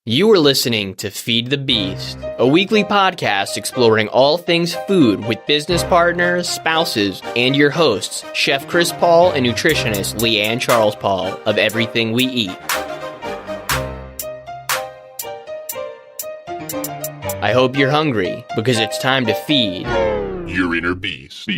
You are listening to Feed the Beast, a weekly podcast exploring all things food with business partners, spouses, and your hosts, Chef Chris Paul and nutritionist Leigh-Ann Charles Paul of Everything We Eat. I hope you're hungry, because it's time to feed your inner beast.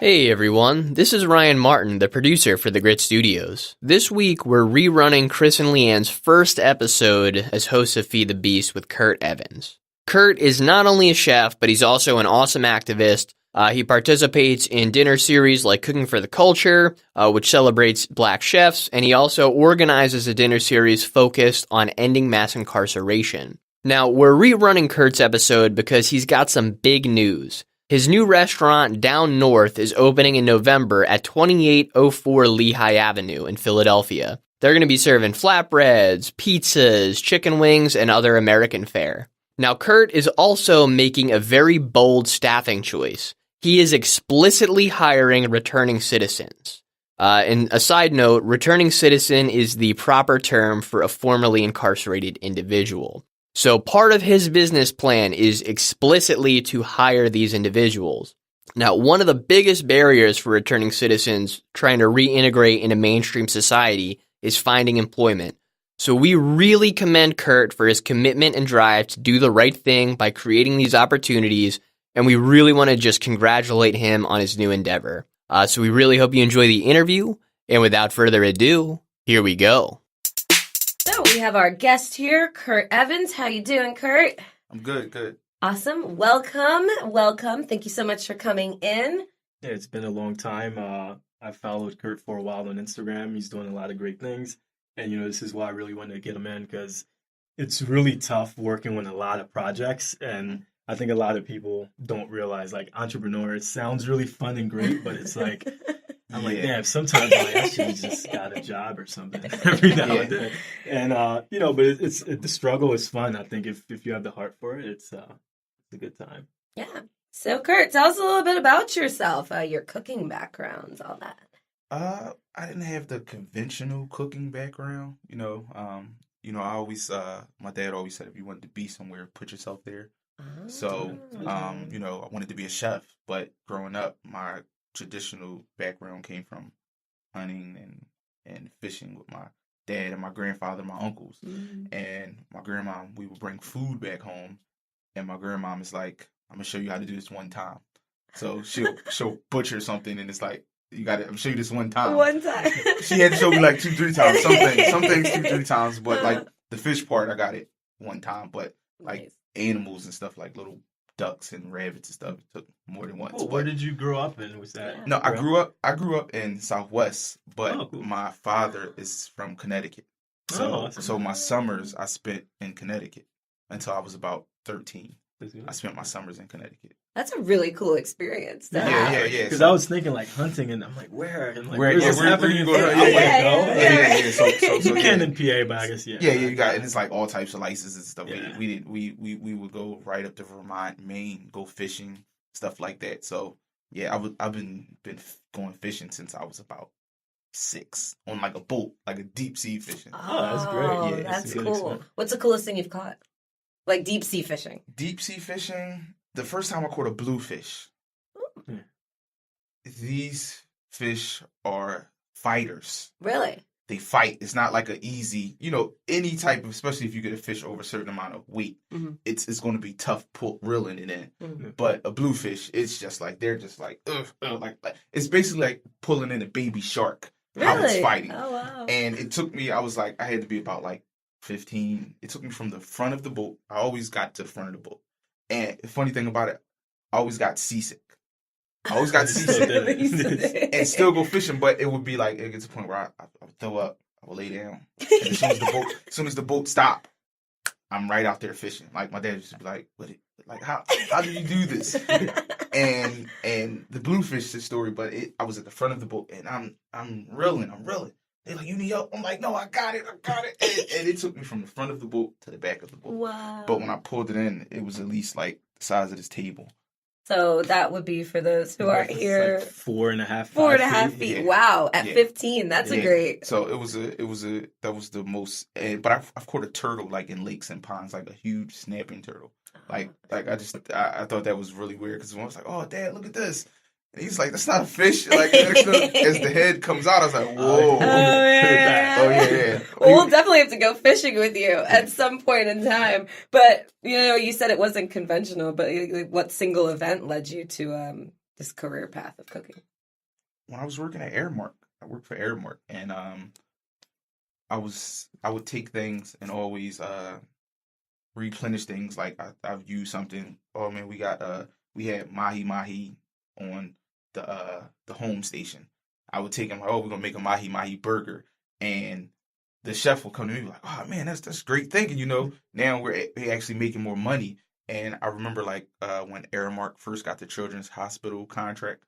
Hey everyone, this is Ryan Martin, the producer for The Grit Studios. This week, we're rerunning Chris and Leigh-Ann's first episode as hosts of Feed the Beast with Kurt Evans. Kurt is not only a chef, but he's also an awesome activist. He participates in dinner series like Cooking for the Culture, which celebrates black chefs, and he also organizes a dinner series focused on ending mass incarceration. Now, we're rerunning Kurt's episode because he's got some big news. His new restaurant down north is opening in November at 2804 Leighigh Avenue in Philadelphia. They're going to be serving flatbreads, pizzas, chicken wings, and other American fare. Now, Kurt is also making a very bold staffing choice. He is explicitly hiring returning citizens. And a side note, returning citizen is the proper term for a formerly incarcerated individual. So part of his business plan is explicitly to hire these individuals. Now, one of the biggest barriers for returning citizens trying to reintegrate into mainstream society is finding employment. So we really commend Kurt for his commitment and drive to do the right thing by creating these opportunities, and we really want to just congratulate him on his new endeavor. So we really hope you enjoy the interview, and without further ado, here we go. So we have our guest here, Kurt Evans. How you doing, Kurt? I'm good. Awesome. Welcome. Thank you so much for coming in. Yeah, it's been a long time. I followed Kurt for a while on Instagram. He's doing a lot of great things. And, this is why I really wanted to get him in, because it's really tough working with a lot of projects. And I think a lot of people don't realize, like, entrepreneur, it sounds really fun and great, but it's like, I'm like, damn, sometimes I actually just got a job or something every now and then. And, but the struggle is fun. I think if you have the heart for it, it's a good time. Yeah. So, Kurt, tell us a little bit about yourself, your cooking backgrounds, all that. I didn't have the conventional cooking background. I always, my dad always said if you wanted to be somewhere, put yourself there. So, I wanted to be a chef, but growing up, my traditional background came from hunting and fishing with my dad and my grandfather and my uncles. And my grandma, we would bring food back home, and my grandma is like, I'm gonna show you how to do this one time. So she'll butcher something, and it's like, I'm gonna show you this one time. She had to show me like 2-3 times. Some things 2-3 times, but like the fish part, I got it one time. But like animals and stuff, like little ducks and rabbits and stuff, it took more than once. Oh, where did you grow up in? Was that? No, I grew up in Southwest, but cool. My father is from Connecticut. So my summers I spent in Connecticut until I was about 13. I spent my summers in Connecticut. That's a really cool experience. Yeah. Because I was thinking like hunting, and I'm like, where? And like, where you go? Yeah. So you can in PA, but I guess Yeah, you got, and it's like all types of licenses and stuff. Yeah. We would go right up to Vermont, Maine, go fishing, stuff like that. So yeah, I've been going fishing since I was about 6 on like a boat, like a deep sea fishing. Oh, that's great. Yeah, that's cool. What's the coolest thing you've caught? Like deep sea fishing. Deep sea fishing. The first time I caught a bluefish. Ooh. These fish are fighters. Really? They fight. It's not like an easy, any type of, especially if you get a fish over a certain amount of weight, it's going to be tough reeling it in. Mm-hmm. But a bluefish, it's just like, they're just like, like it's basically like pulling in a baby shark. Really? How it's fighting. Oh, wow. And it took me, I had to be about like 15. It took me from the front of the boat. I always got to the front of the boat. And the funny thing about it, I always got seasick. And still go fishing, but it would be like, it gets to a point where I would throw up, I would lay down. And as soon as the boat stopped, I'm right out there fishing. Like my dad used to be like, how do you do this? and the bluefish story, but I was at the front of the boat, and I'm reeling. They're like, you need help? I'm like, no, I got it. And it took me from the front of the boat to the back of the boat. Wow. But when I pulled it in, it was at least like the size of this table. So that would be for those who aren't It's here. like 4.5, 4.5 feet. feet. Yeah. Wow. At Yeah. 15. That's a great. So that was the most, but I've caught a turtle like in lakes and ponds, like a huge snapping turtle. Like I thought that was really weird because I was like, oh, Dad, look at this. And he's like, that's not a fish. Like as the head comes out, I was like, whoa. Oh, yeah. Oh, yeah. Well, we'll definitely have to go fishing with you at some point in time. But, you said it wasn't conventional, but what single event led you to this career path of cooking? When I was working at Airmark, I worked for Airmark, and I would take things and always replenish things. Like I've used something. Oh man, we had mahi mahi on the home station. I would take them like, oh, we're gonna make a mahi mahi burger, and the chef will come to me like, oh man, that's great thinking. Now we're actually making more money. And I remember like when Airmark first got the Children's Hospital contract,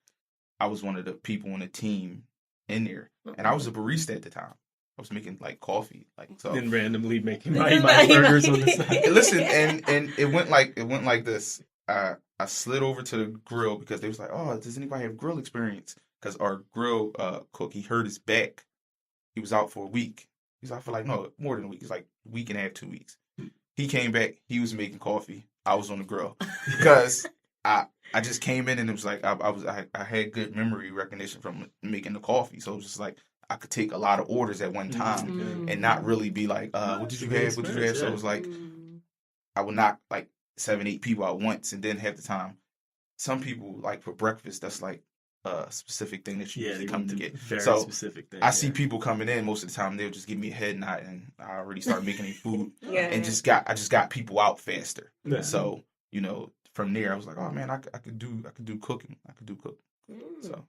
I was one of the people on the team in there, and I was a barista at the time. I was making like coffee, like so. And randomly making my burgers on the side. Listen, and it went like this. I slid over to the grill because they was like, oh, does anybody have grill experience? Because our grill cook, he hurt his back. He was out for a week. He was out for like more than a week. It's like a week and a half, 2 weeks. He came back. He was making coffee. I was on the grill because I just came in and it was like I had good memory recognition from making the coffee, so it was just like I could take a lot of orders at one time and not really be like, what did you have? What did you have? So it was like I would knock like 7-8 people out once, and then half the time, some people like for breakfast, that's like a specific thing that you usually come to get. Very so specific thing. I see people coming in most of the time, they'll just give me a head nod, and I already start making their food, Yeah. and I just got people out faster. Yeah. So from there, I was like, oh man, I could do cooking. I could do cooking. So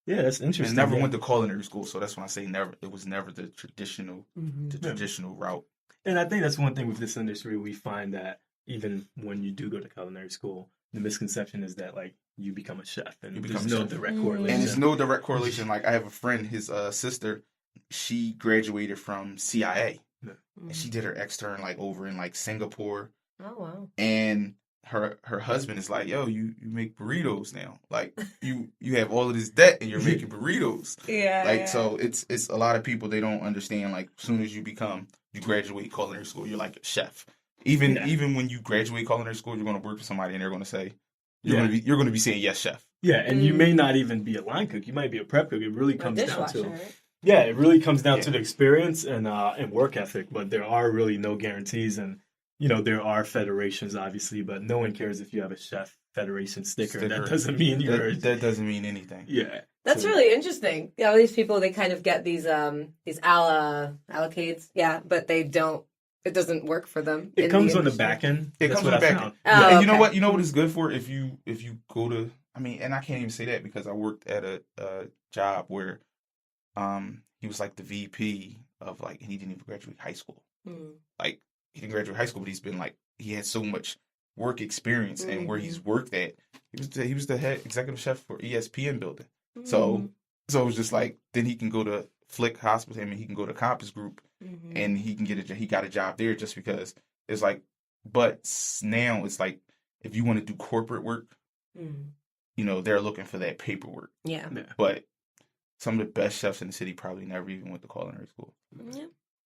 yeah, that's interesting. and never went to culinary school, so that's when I say never. It was never the traditional route. And I think that's one thing with this industry. We find that even when you do go to culinary school, the misconception is that like you become a chef, and there's no direct correlation. And there's no direct correlation. Like I have a friend, his sister, she graduated from CIA, and she did her extern like over in like Singapore. Oh wow! And her husband is like, yo, you make burritos now. Like you have all of this debt and you're making burritos. Yeah. Like so, it's a lot of people, they don't understand. Like as soon as you graduate culinary school, you're like a chef. Even when you graduate culinary school, you're going to work for somebody and they're going to say, you're going to be saying yes, chef. Yeah, and you may not even be a line cook. You might be a prep cook. It really comes down to right? Yeah, it really comes down to the experience and work ethic. But there are really no guarantees, and there are federations, obviously, but no one cares if you have a chef federation sticker. That doesn't mean that doesn't mean anything. Yeah. That's really interesting. These people, they kind of get these allocates, but they don't. It doesn't work for them. It comes on the back end. It comes on the back end. Oh, and okay. you know what? You know what it's good for if you go to. I mean, and I can't even say that because I worked at a job where, he was like the VP of like, and he didn't even graduate high school. Like he didn't graduate high school, but he's been like he had so much work experience, and where he's worked at, he was the head executive chef for ESPN building. So it was just like then he can go to Flick Hospital. I mean, he can go to Compass Group. And he can he got a job there just because it's like, but now it's like, if you want to do corporate work, they're looking for that paperwork. Yeah. But some of the best chefs in the city probably never even went to culinary school. Yeah.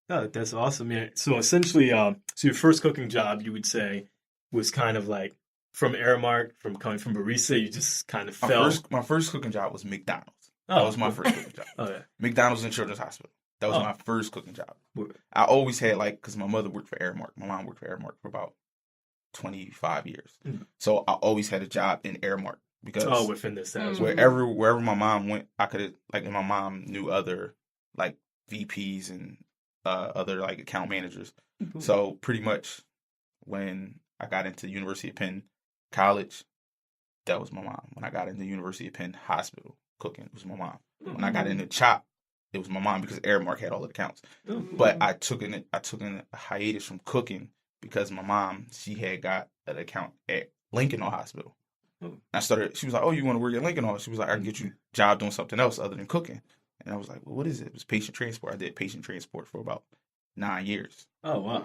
Oh, that's awesome. Yeah. So essentially, so your first cooking job, you would say, was kind of like from Airmark, from coming from barista, you just kind of fell. My first cooking job was McDonald's. Oh, that was my first cooking job. Oh, yeah. McDonald's and Children's Hospital. That was my first cooking job. I always had because my mother worked for Airmark. My mom worked for Airmark for about 25 years. So I always had a job in Airmark because within this wherever my mom went, I could and my mom knew other like VPs and other like account managers. So pretty much when I got into University of Penn College, that was my mom. When I got into University of Penn Hospital cooking, it was my mom. When I got into CHOP, it was my mom because Airmark had all the accounts. But I took a hiatus from cooking because my mom, she had got an account at Lincoln Hospital. She was like, oh, you want to work at Lincoln Hall? She was like, I can get you a job doing something else other than cooking. And I was like, well, what is it? It was patient transport. I did patient transport for about 9 years. Oh, wow.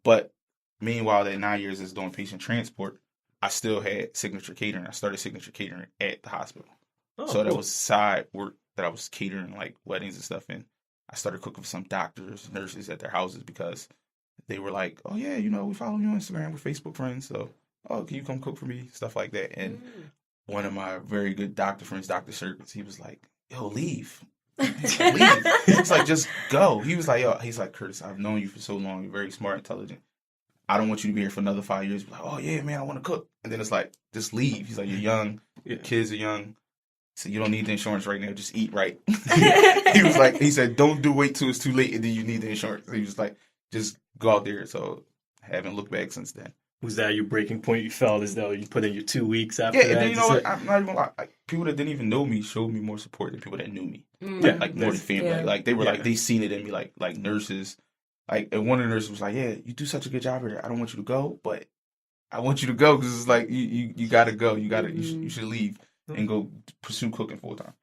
But meanwhile, that 9 years is doing patient transport, I still had Signature Catering. I started Signature Catering at the hospital. Oh, So that cool. was side work that I was catering, like weddings and stuff. And I started cooking for some doctors, nurses at their houses because they were like, oh, yeah, we follow you on Instagram. We're Facebook friends. So, oh, can you come cook for me? Stuff like that. And one of my very good doctor friends, Dr. Circus, he was like, yo, leave. Leave. It's like, just go. He was like, yo, he's like, Curtis, I've known you for so long. You're very smart, intelligent. I don't want you to be here for another 5 years. Be like, oh, yeah, man, I want to cook. And then it's like, just leave. He's like, you're young. Your kids are young. So you don't need the insurance right now. Just eat right. He said, don't wait till it's too late and then you need the insurance. He was like, just go out there. So I haven't looked back since then. Was that your breaking point? You felt as though you put in your 2 weeks after Yeah, that? and then, what? I'm not even like people that didn't even know me showed me more support than people that knew me. Yeah, like more than family. yeah. Like they were like, they seen it in me, like nurses. Like, and one of the nurses was like, yeah, you do such a good job here. I don't want you to go, but I want you to go because it's like, you got to go. You should leave and go pursue cooking full time.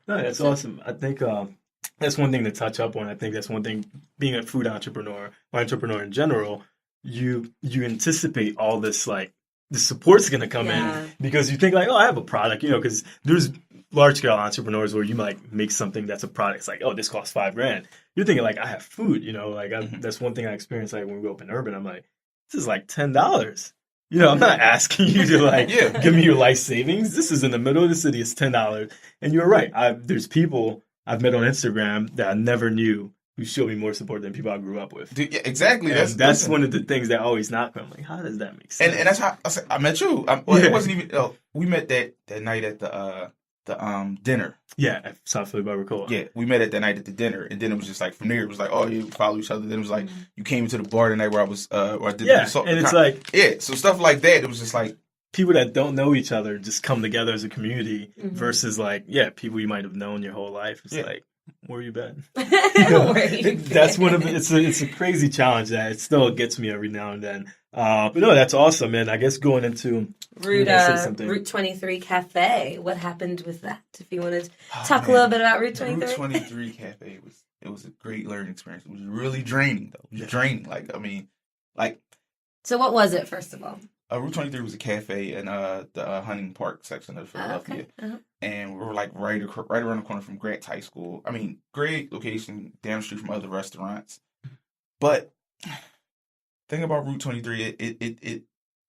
No, that's awesome. I think that's one thing to touch up on. I think that's one thing, being a food entrepreneur or entrepreneur in general, you anticipate all this, like, the support's going to come in because you think like, oh, I have a product, because there's large scale entrepreneurs where you might make something that's a product. It's like, oh, this costs $5,000. You're thinking like, I have food, like that's one thing I experienced. Like when we go up in Urban, I'm like, this is like $10. I'm not asking you to like give me your life savings. This is in the middle of the city. It's $10. And you're right. There's people I've met on Instagram that I never knew who showed me more support than people I grew up with. Dude, yeah, exactly. That's one of the things that always knock me. I'm like, how does that make sense? And that's how I met you. It wasn't even. We met that night at the dinner. Yeah, at South Philly Barbacoa. Yeah, we met at that night at the dinner, and then it was just like from there. It was like, oh, you follow each other. Then it was like you came into the bar the night where I was, where I did the assault. And it's like so stuff like that. It was just like people that don't know each other just come together as a community versus like people you might have known your whole life. It's like, where you been? That's one of it's a crazy challenge that it still gets me every now and then. But no, that's awesome, man. I guess going into Route 23 Cafe. What happened with that? If you want to talk a little bit about Route 23. Route 23 Cafe was a great learning experience. It was really draining though. It was draining. So what was it, first of all? Route 23 was a cafe in the Hunting Park section of Philadelphia. And we were like right around the corner from Grants High School. I mean, great location, down the street from other restaurants. But thing about Route 23,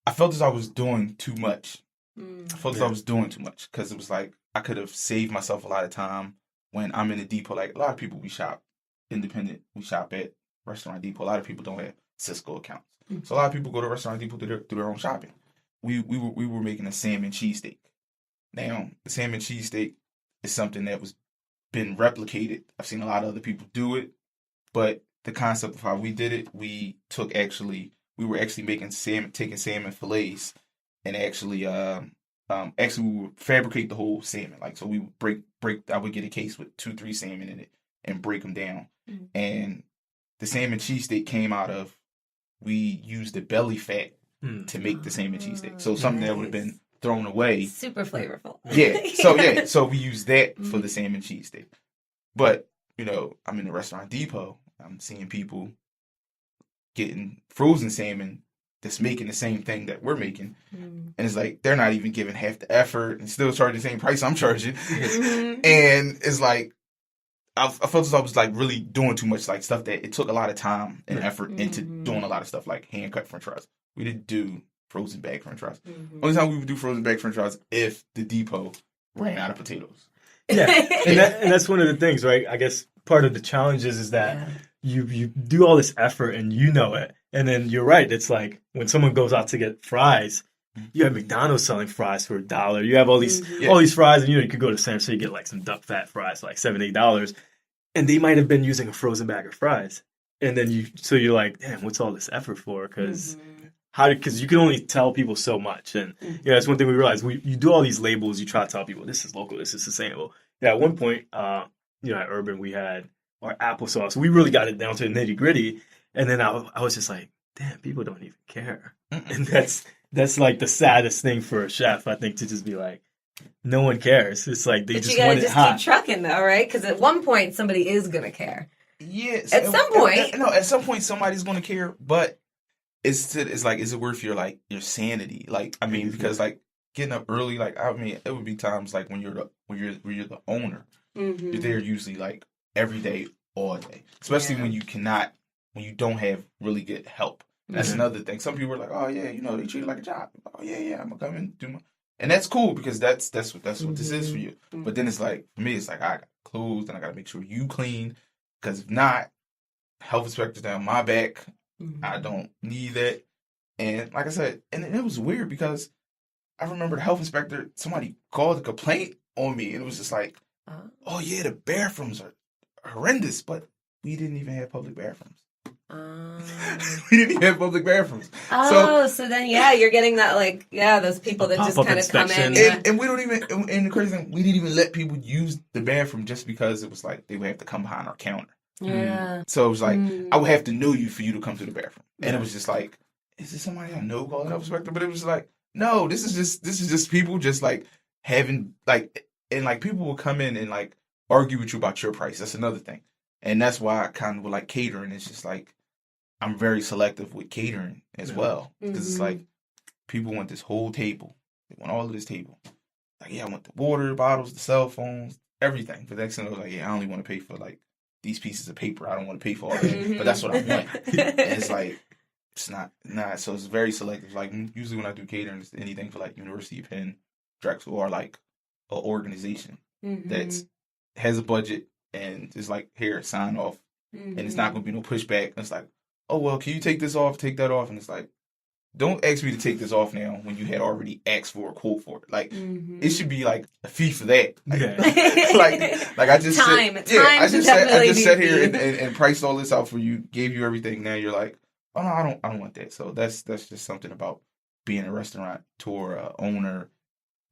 I felt as I was doing too much. I felt as I was doing too much because it was like I could have saved myself a lot of time when I'm in the depot. Like a lot of people, we shop independent. We shop at Restaurant Depot. A lot of people don't have Cisco accounts. So a lot of people go to Restaurant Depot to do their own shopping. We were making a salmon cheesesteak. Now, the salmon cheesesteak is something that was been replicated. I've seen a lot of other people do it, but the concept of how we did it, we were actually making salmon, taking salmon fillets, and actually we would fabricate the whole salmon. Like, so we would break. I would get a case with 2-3 salmon in it and break them down. And the salmon cheesesteak came out of, we used the belly fat to make the salmon cheesesteak. So something that would have been thrown away. Super flavorful. So we use that for the salmon cheesesteak. But, I'm in the Restaurant Depot. I'm seeing people getting frozen salmon that's making the same thing that we're making. And it's like, they're not even giving half the effort and still charging the same price I'm charging. And it's like, I felt as I was like really doing too much, like stuff that it took a lot of time and effort into doing a lot of stuff like hand cut French fries. We didn't do frozen bag French fries. Only time we would do frozen bag French fries if the depot ran out of potatoes. Yeah, and that's one of the things, right? I guess part of the challenges is that you do all this effort and you know it, and then you're right. It's like when someone goes out to get fries. You have McDonald's selling fries for $1. You have all these fries, and you could go to San Francisco, you get like some duck fat fries for like $7-8, and they might have been using a frozen bag of fries. And then you're like, damn, what's all this effort for? Because you can only tell people so much, and that's one thing we realized. You do all these labels, you try to tell people this is local, this is sustainable. Yeah, at one point, at Urban, we had our applesauce. We really got it down to the nitty gritty, and then I was just like, damn, people don't even care, and that's like the saddest thing for a chef, I think, to just be like, no one cares. It's like they just want it hot. Keep trucking though, right? Because at one point somebody is gonna care. Yes. At some point, at some point somebody's gonna care. But it's like, is it worth your sanity? Like, I mean, because like getting up early, like, I mean, it would be times like when you're the owner, you're there usually like every day, all day, especially when you don't have really good help. That's another thing. Some people are like, oh yeah, they treat it like a job. Oh yeah, I'm gonna come and do my, and that's cool because that's what this is for you. But then it's like, for me, it's like I got clothes, and I gotta make sure you clean, because if not, health inspector's down my back. I don't need that. And like I said, and it was weird because I remember the health inspector, somebody called a complaint on me, and it was just like, oh yeah, the bathrooms are horrendous, but we didn't even have public bathrooms. We didn't even have public bathrooms. So then you're getting that those people that just kind of come in. And we don't even, and the crazy thing, we didn't even let people use the bathroom just because it was like they would have to come behind our counter. Yeah. So it was like, I would have to know you for you to come to the bathroom. And it was just like, is this somebody I know called health inspector? But it was like, no, this is just people just like having and like people will come in and like argue with you about your price. That's another thing. And that's why I kind of would like catering. It's just like, I'm very selective with catering as well. Because it's like, people want this whole table. They want all of this table. Like, yeah, I want the water bottles, the cell phones, everything. But next thing I was like, yeah, I only want to pay for like these pieces of paper. I don't want to pay for all that. But that's what I want. And it's like, it's not. So it's very selective. Like, usually when I do catering, it's anything for like University of Penn, Drexel, or like an organization that has a budget and it's like, here, sign off. And it's not going to be no pushback. And it's like, oh, well, can you take this off, take that off? And it's like, don't ask me to take this off now when you had already asked for a quote for it. Like, it should be like a fee for that. Like I just I just sat here and priced all this out for you, gave you everything. Now you're like, oh no, I don't want that. So that's just something about being a restaurateur, owner,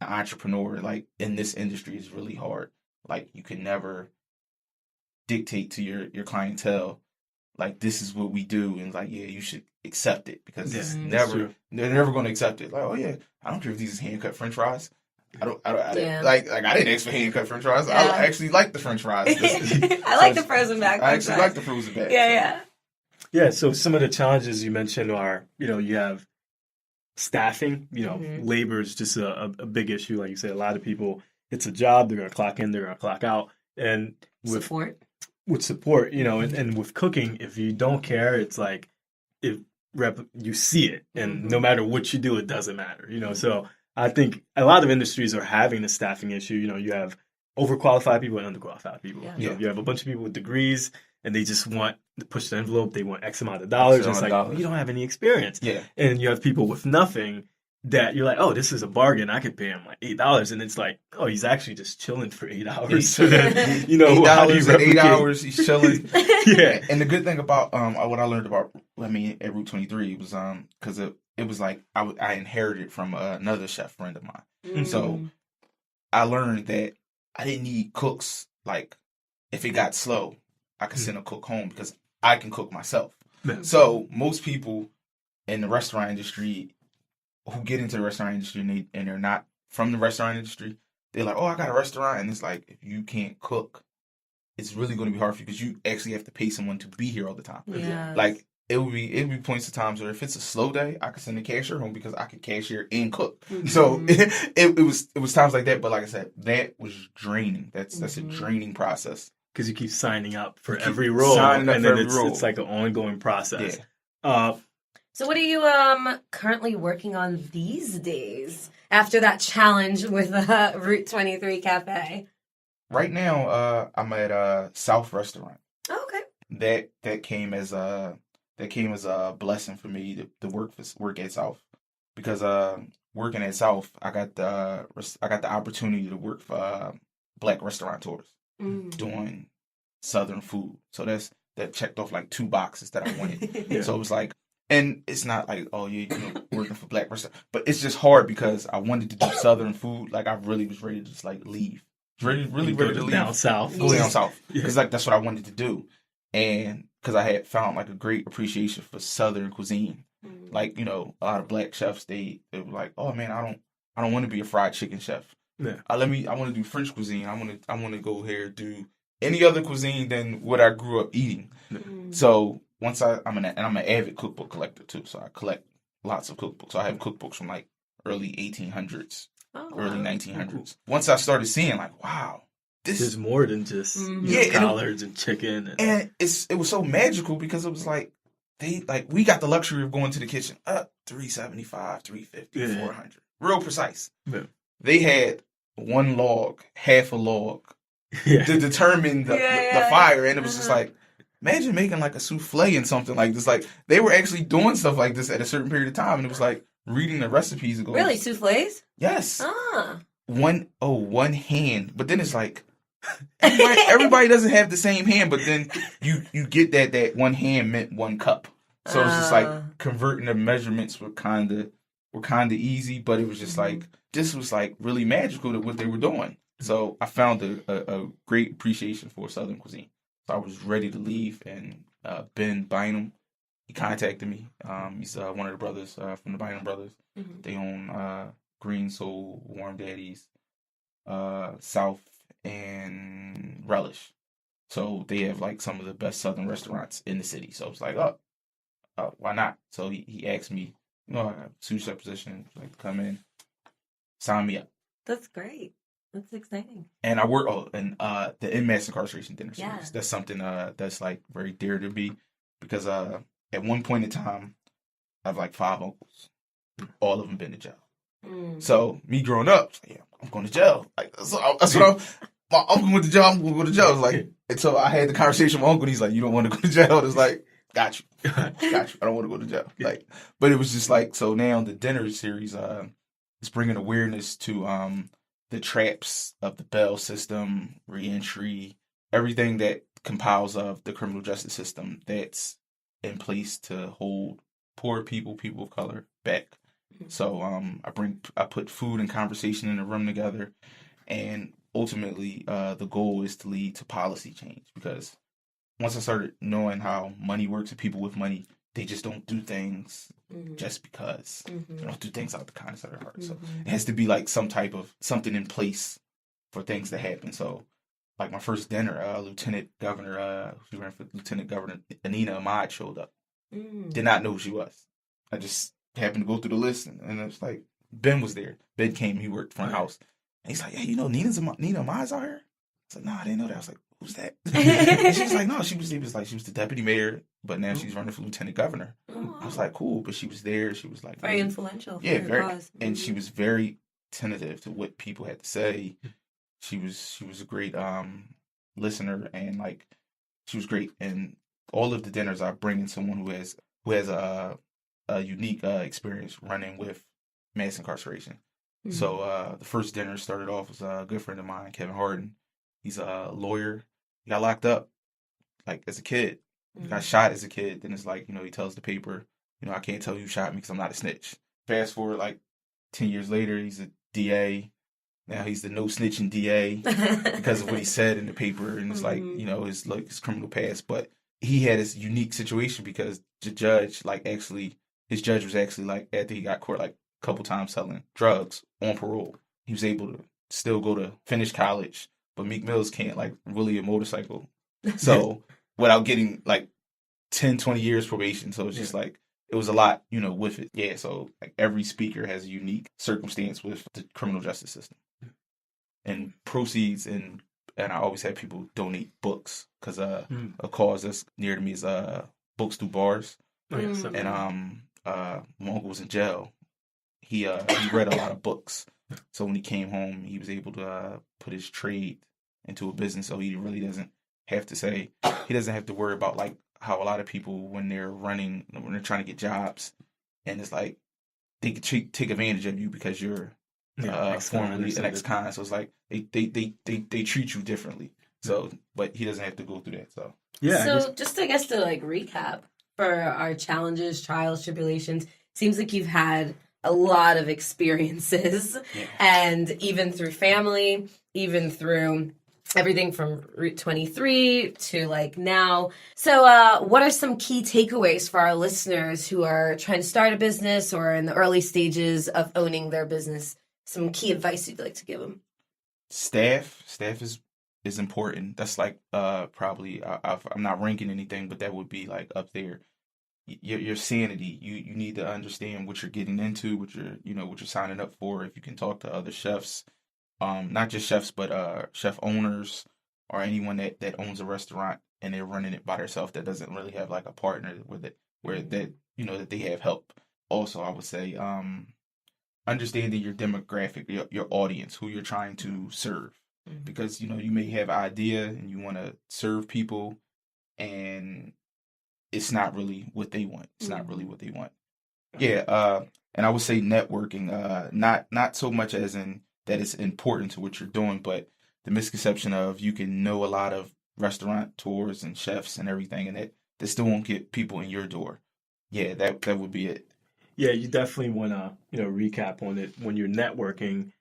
an entrepreneur. Like, in this industry is really hard. Like, you can never dictate to your clientele, like, this is what we do, and like, yeah, you should accept it, because they're never going to accept it. Like, oh yeah, I don't care if these is hand cut French fries. I didn't ask for hand cut French fries. I actually like the French fries. I like the frozen bag. I actually like the frozen bag. Yeah. So some of the challenges you mentioned are, you have staffing. Labor is just a big issue. Like you said, a lot of people, it's a job. They're going to clock in. They're going to clock out. And with support, and with cooking, if you don't care, it's like, you see it, and no matter what you do, it doesn't matter, So I think a lot of industries are having the staffing issue. You have overqualified people and underqualified people. You have a bunch of people with degrees, and they just want to push the envelope. They want X amount of dollars. It's like, you don't have any experience. Yeah. And you have people with nothing that you're like, oh, this is a bargain. I could pay him like $8, and it's like, oh, he's actually just chilling for 8 hours. So then, $8 and 8 hours, he's chilling. Yeah. And the good thing about what I learned about, at Route 23 was because it was like I inherited from another chef friend of mine. So I learned that I didn't need cooks. Like, if it got slow, I could send a cook home because I can cook myself. So most people in the restaurant industry who get into the restaurant industry and they're not from the restaurant industry, they're like, oh, I got a restaurant. And it's like, if you can't cook, it's really going to be hard for you, because you actually have to pay someone to be here all the time. Yes. Like, it would be points of times where if it's a slow day, I could send a cashier home because I could cashier and cook. So it was times like that. But like I said, that was draining. That's a draining process. Because you keep signing up for every role. It's like an ongoing process. Yeah. So what are you currently working on these days after that challenge with Route 23 Cafe? Right now, I'm at South Restaurant. Oh, okay. That came as a blessing for me to work at South, because working at South, I got the opportunity to work for Black restaurateurs doing Southern food. So that checked off like 2 boxes that I wanted. So it was like. And it's not like, oh, working for Black restaurant, but it's just hard because I wanted to do Southern food. Like, I really was ready to just like leave, really ready to leave down south, go down south, because like that's what I wanted to do, and because I had found like a great appreciation for Southern cuisine. Like, a lot of Black chefs, they were like, oh man, I don't want to be a fried chicken chef. Yeah, I want to do French cuisine. I want to go here do any other cuisine than what I grew up eating. So once I'm an avid cookbook collector too, so I collect lots of cookbooks. So I have cookbooks from like early 1800s, early 1900s. Once I started seeing like, wow, there's more than just collards and chicken. And it was so magical because it was like, we got the luxury of going to the kitchen, $375, $350, $400. Real precise. Yeah. They had one log, half a log to determine the fire. And it was just like, imagine making like a souffle and something like this. Like, they were actually doing stuff like this at a certain period of time. And it was like reading the recipes and going, really? Souffles? Yes. One hand. But then it's like, everybody doesn't have the same hand, but then you get that one hand meant one cup. So it's just like converting the measurements were kind of easy, but it was just like, this was like really magical to what they were doing. So I found a great appreciation for Southern cuisine. So I was ready to leave, and Ben Bynum, he contacted me. He's one of the brothers from the Bynum brothers. Mm-hmm. They own Green Soul, Warm Daddies, South, and Relish. So they have like some of the best Southern restaurants in the city. So it's like, why not? So he asked me, I have a sous chef position, like to come in, sign me up. That's great. That's exciting. And I work in the Ending Mass Incarceration dinner series. Yeah. That's something that's like very dear to me because at one point in time, I have like 5 uncles. All of them been to jail. So me growing up, like, I'm going to jail. Like that's what my uncle went to jail. I'm going to go to jail. It's like, and so I had the conversation with my uncle. And he's like, "You don't want to go to jail?" It's like, got you. I don't want to go to jail. Like, but it was just like, so now the dinner series is bringing awareness to the traps of the bail system, reentry, everything that compiles of the criminal justice system that's in place to hold poor people of color back. So I put food and conversation in a room together, and ultimately the goal is to lead to policy change, because once I started knowing how money works and people with money, they just don't do things just because. They don't do things out of the kindness of their heart. So it has to be like something in place for things to happen. So like my first dinner, Lieutenant Governor, she ran for Lieutenant Governor Anina Ahmad showed up. Did not know who she was. I just happened to go through the list, and it was like, Ben was there. Ben came, he worked front house. And he's like, "Yeah, you know Nina Ahmad's out here?" I was like, "No, I didn't know that." I was like, "Who's that?" And she was like, "No, she was the deputy mayor, but now she's running for lieutenant governor." I was like, "Cool," but she was there. She was like very influential. Yeah, very, cause. And she was very tentative to what people had to say. She was a great listener, and like she was great. And all of the dinners I bring in someone who has a unique experience running with mass incarceration. So the first dinner started off with a good friend of mine, Kevin Harden. He's a lawyer. He got locked up like as a kid. He got shot as a kid. Then it's like, he tells the paper, I can't tell you who shot me because I'm not a snitch. Fast forward like 10 years later, he's a DA. Now he's the no snitching DA because of what he said in the paper. And it's like, his criminal past. But he had this unique situation because the judge, his judge was actually like, after he got caught like a couple times selling drugs on parole, he was able to still go to finish college. But Meek Mills can't like really a motorcycle. So without getting like 10, 20 years probation. So it's just like, it was a lot, with it. Yeah. So like every speaker has a unique circumstance with the criminal justice system and proceeds. And I always have people donate books because a cause that's near to me is Books Through Bars. And my uncle was in jail. He read a lot of books. So when he came home, he was able to put his trade into a business. So he really doesn't have to worry about like how a lot of people when they're trying to get jobs, and it's like they could take advantage of you because you're formerly an ex-con. So it's like they treat you differently. So, but he doesn't have to go through that. So just I guess to like recap for our challenges, trials, tribulations, seems like you've had a lot of experiences, and even through family, even through everything from Route 23 to like now. So what are some key takeaways for our listeners who are trying to start a business or in the early stages of owning their business? Some key advice you'd like to give them? Staff is is important. That's like probably I'm not ranking anything, but that would be like up there. Your sanity. You need to understand what you're getting into, what you're signing up for. If you can talk to other chefs, not just chefs, but chef owners or anyone that owns a restaurant and they're running it by themselves that doesn't really have like a partner with it, where that that they have help. Also, I would say understanding your demographic, your audience, who you're trying to serve, because you may have an idea and you want to serve people, and it's not really what they want. It's not really what they want. Yeah, and I would say networking, not so much as in that it's important to what you're doing, but the misconception of you can know a lot of restaurateurs and chefs and everything, and that still won't get people in your door. Yeah, that would be it. Yeah, you definitely want to recap on it when you're networking.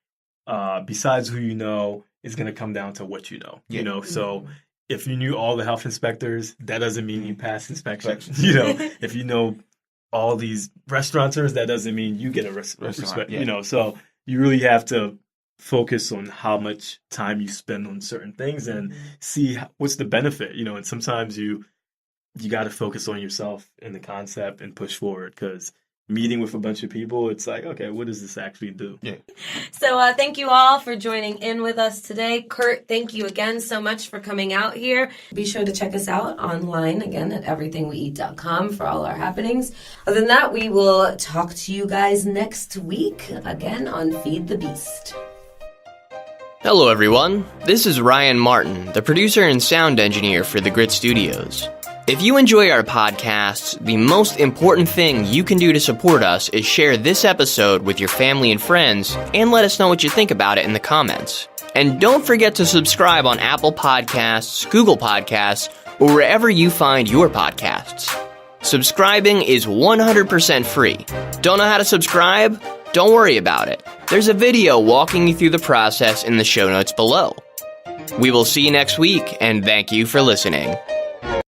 Besides who you know, it's going to come down to what you know. Yeah. So if you knew all the health inspectors, that doesn't mean you pass inspection. If you know all these restaurateurs, that doesn't mean you get a respect. Yeah. So you really have to focus on how much time you spend on certain things and see what's the benefit. And sometimes you got to focus on yourself and the concept and push forward, because meeting with a bunch of people, it's like, okay, what does this actually do? Yeah. So thank you all for joining in with us today. Kurt, thank you again so much for coming out here. Be sure to check us out online, again, at everythingweeat.com for all our happenings. Other than that, we will talk to you guys next week, again, on Feed the Beast. Hello, everyone. This is Ryan Martin, the producer and sound engineer for the Grit Studios. If you enjoy our podcasts, the most important thing you can do to support us is share this episode with your family and friends, and let us know what you think about it in the comments. And don't forget to subscribe on Apple Podcasts, Google Podcasts, or wherever you find your podcasts. Subscribing is 100% free. Don't know how to subscribe? Don't worry about it. There's a video walking you through the process in the show notes below. We will see you next week, and thank you for listening.